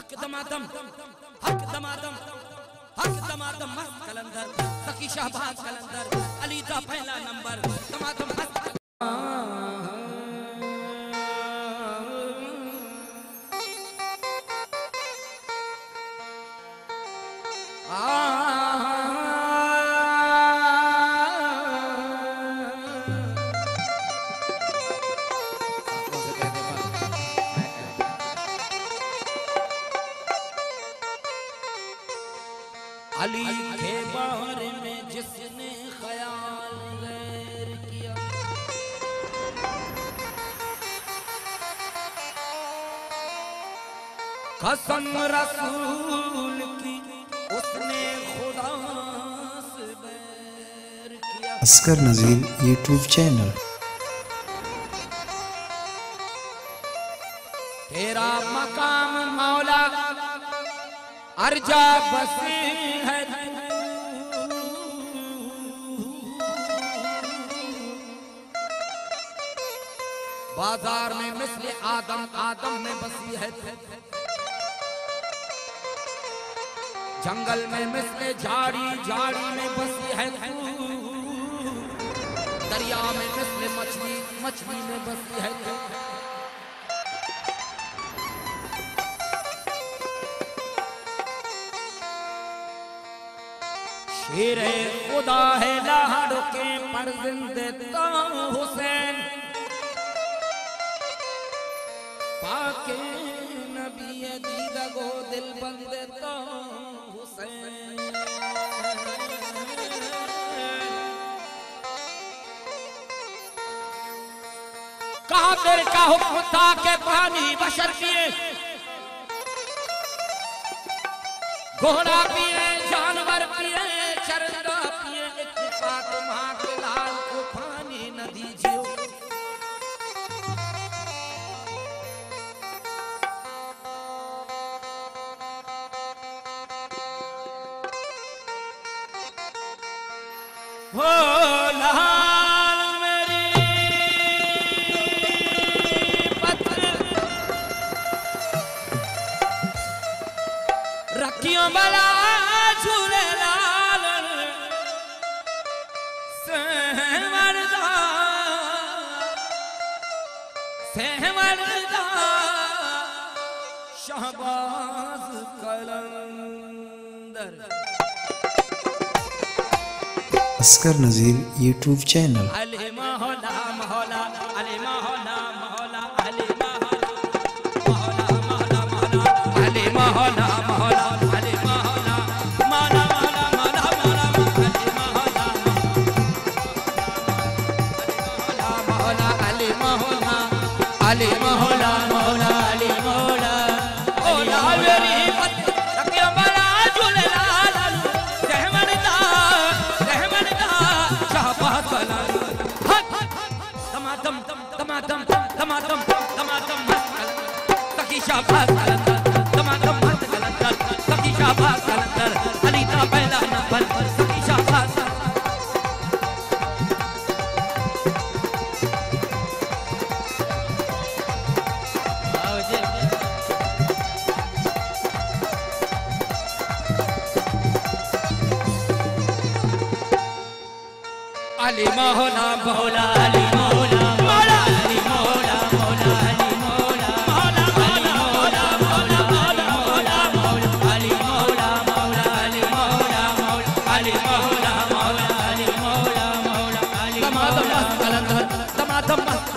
हक दमादम हक दमादम हक दमादम मस्त कलंदर सकी शाहबाज कलंदर अली दा पहला नंबर दमादम मस्त अली के बारे में जिसने ख्याल गैर किया कसम रसूल की उसने खुदा से बैर किया। अस्कर नज़ीर यूट्यूब चैनल। तेरा मकाम मौला अर्जा बसी है बाजार में मिस्ले आदम आदम में बसी है जंगल में मिस्ले झाड़ी झाड़ी में बसी है दरिया में मिस्ले मछली मछली में बसी है शेरे खुदा है लाहौर के पर जिंदे तो हुसैन पाके नबी दीदा गो दिल बंदे तो हुसैन काफिर का हुक्म था के पानी बशर पिए घोड़ा पिए जानवर पिए चरंदा पिए इत्तेफाक मां के लाल को पानी न दीजिए हो लाल मेरी पत्र रखियों बला झूले लाल सहमरदा शहबाज कलंदर। अस्कर नज़ीर यूट्यूब चैनल। अली मौला मौला अली मौला मौला अली मौला मौला मौला अली मौला मौला अली मौला मौला मौला मौला मौला अली मौला अली मौला मौला अली मौला ओला मेरी रखियो बला झूले लाल रहमनदा रहमनदा शाहबाज दमादम दमादम दमादम दमादम सकी शाहबाज दमादम मस्त कलंदर सकी शाहबाज कलंदर अली दा पहला नंबर सकी शाहबाज अली मौला मौला अली मौला मौला अली मौला मौला अली मौला मौला मौला मौला मौला अली मौला मौला अली मौला मौला अली मौला मौला अली मौला मौला अली दमादम मस्त कलंदर दमादम मस्त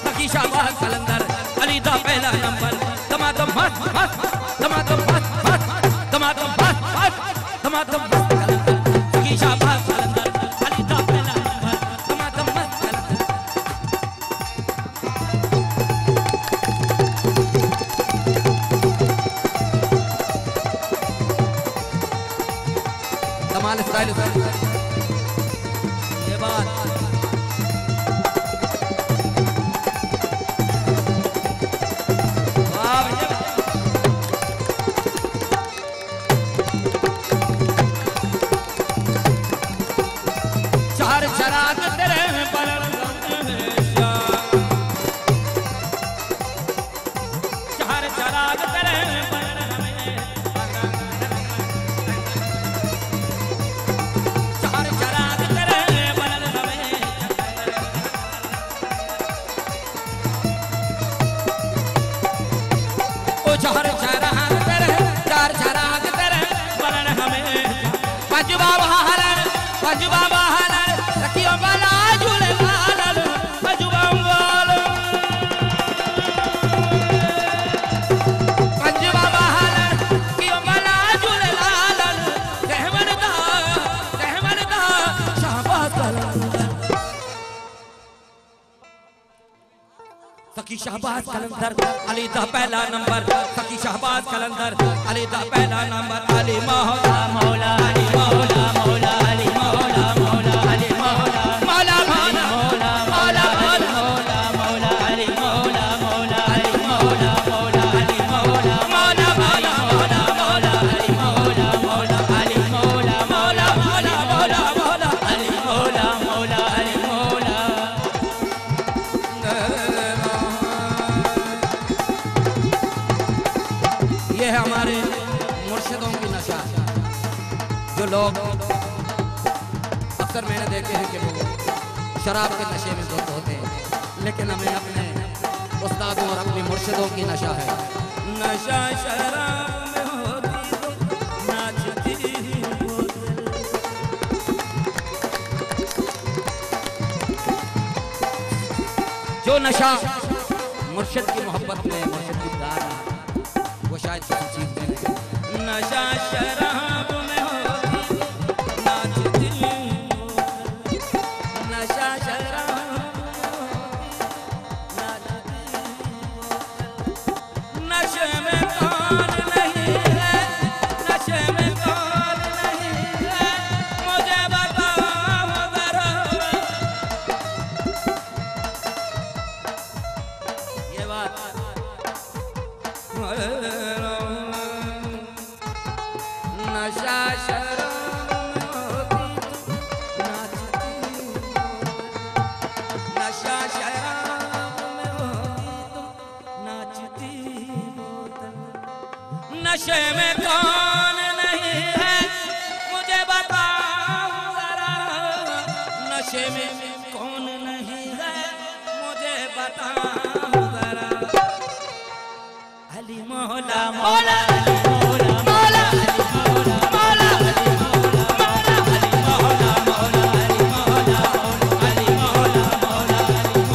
सकी शाहबाज कलंदर अली दा पहला नंबर दमादम मस्त मस्त दमादम मस्त मस्त दमादम मस्त मस्त दमादम मस्त कलंदर सकी शाहबाज कलंदर अली दा पहला नंबर दमादम मस्त कलंदर। कमाल स्टाइल ये बात चार चराग तेरे चार चराग तेरे चार चराग तेरे चार चराग तेरे वरण हमें पंज बाबा हरण रखियो बाला झूले लाल पंज बाबा हरण कियो बाला झूले लाल कहवन दा शाबाश कलंदर फकी शाहबाज कलंदर अली दा पहला नंबर फकी शाहबाज कलंदर अली दा पहला नंबर अली मौला मौला अली मौला मौला अली मौला मौला अली मौला मौला मौला मौला मौला मौला अली मौला मौला अली मौला मौला अली मौला मौला मौला मौला अली मौला मौला अली मौला मौला मौला मौला अली मौला मौला अली मौला। ये है हमारे मुर्शिदों की नशा। जो लोग अक्सर मैंने देखे हैं कि वो शराब के नशे में धुत होते हैं, लेकिन हमें अपने उस्तादों और अपने मुर्शिदों की नशा है। नशा शराब में होती तो नाचती वो दिल। जो नशा मुर्शिद की मोहब्बत में मुर्शिद की प्यार में वो शायद किसी चीज में नहीं। नशा शराब में होती नाचती नशा शराब नशे में कौन नहीं है नशे में कौन नहीं है मुझे बताओ जरा। ये बात नशा शराब में होती नाचती नशा शराब में होती नाचती नशे में कौन नहीं है मुझे बताओ जरा। नशे में कौन नहीं है मुझे बताओ जरा। अली मौला मौला अली मौला मौला अली मौला मौला अली मौला मौला अली मौला अली मौला मौला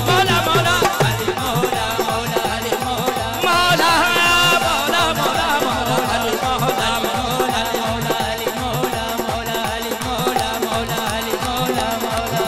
मौला मौला अली मौला मौला अली मौला मौला मौला मौला मौला अली मौला मौला मौला अली मौला मौला अली मौला मौला अली मौला मौला।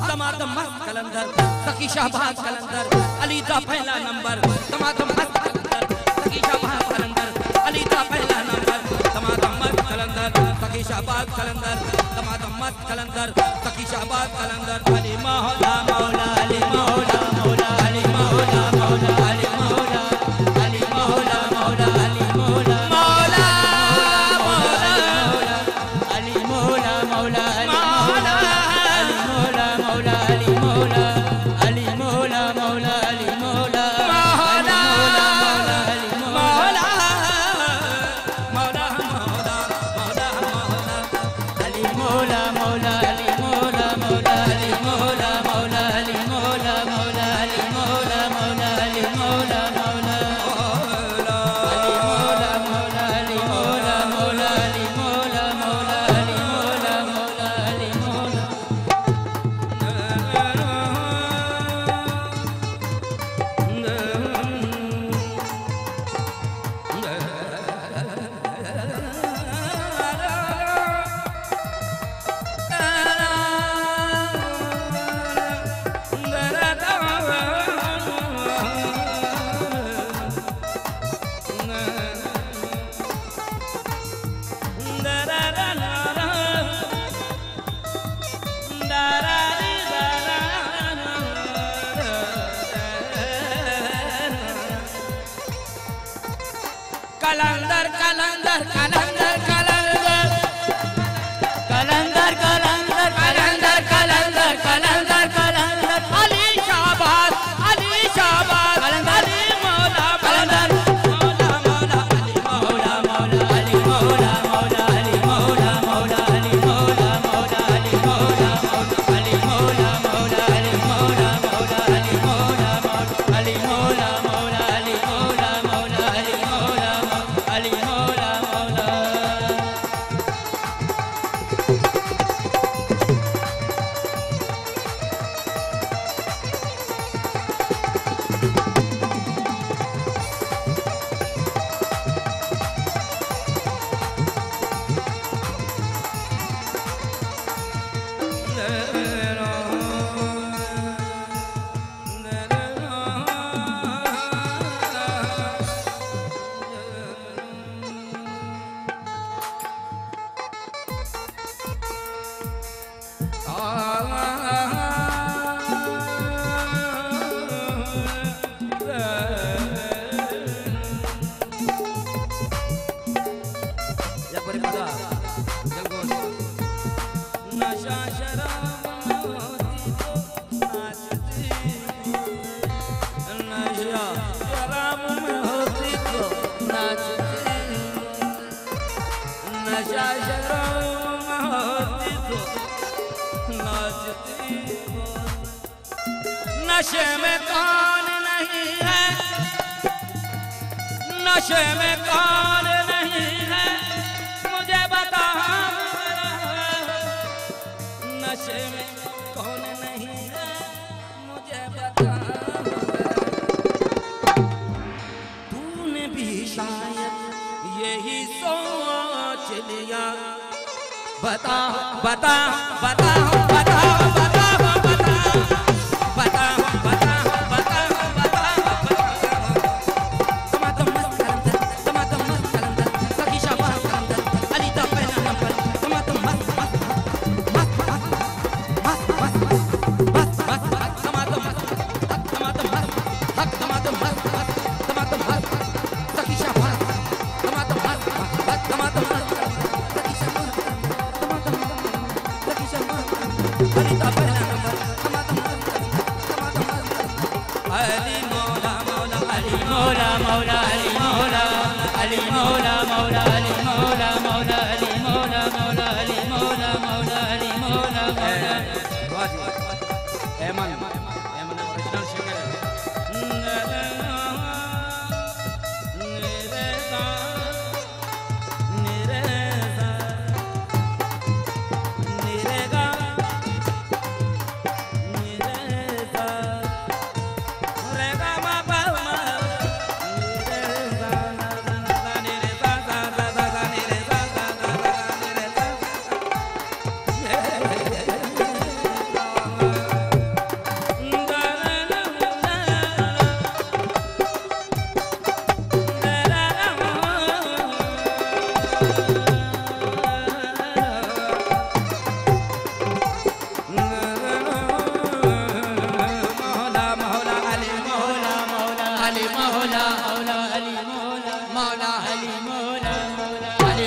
दमादम मस्त कलंदर सखी शाहबाज कलंदर अली दा पहला नंबर दमादम मस्त कलंदर सखी शाहबाज कलंदर अली दा पहला नंबर दमादम मस्त कलंदर सखी शाहबाज कलंदर दमादम मस्त कलंदर सखी शाहबाज कलंदर अली मौला मौला अली मौला मौला अली मौला मौला अली मौला अली मौला मौला अली मौला मौला मौला अली मौला मौला अली मौला मौला अली मौला अली मौला मौला अली मौला मौला अली मौला मौला मौला मौला अली मौला मौला अली मौला मौला अली मौला मौला कलंदर कलंदर कलंदर कलंदर कलंदर कलंदर कलंदर कलंदर कलंदर कलंदर अली शाबाश कलंदर अली मौला कलंदर मौला मौला अली मौला मौला अली मौला मौला अली मौला मौला अली मौला मौला अली मौला मौला अली मौला मौला अली मौला मौला अली मौला मौला अली मौला मौला अली मौला मौला अली मौला मौला अली मौला मौला। नशे में कौन नहीं है, नशे में कौन नहीं है मुझे बता, नशे में कौन नहीं है मुझे बता। तूने भी शायद यही सोच लिया, बता बता बता बता बता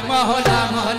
मौला मौला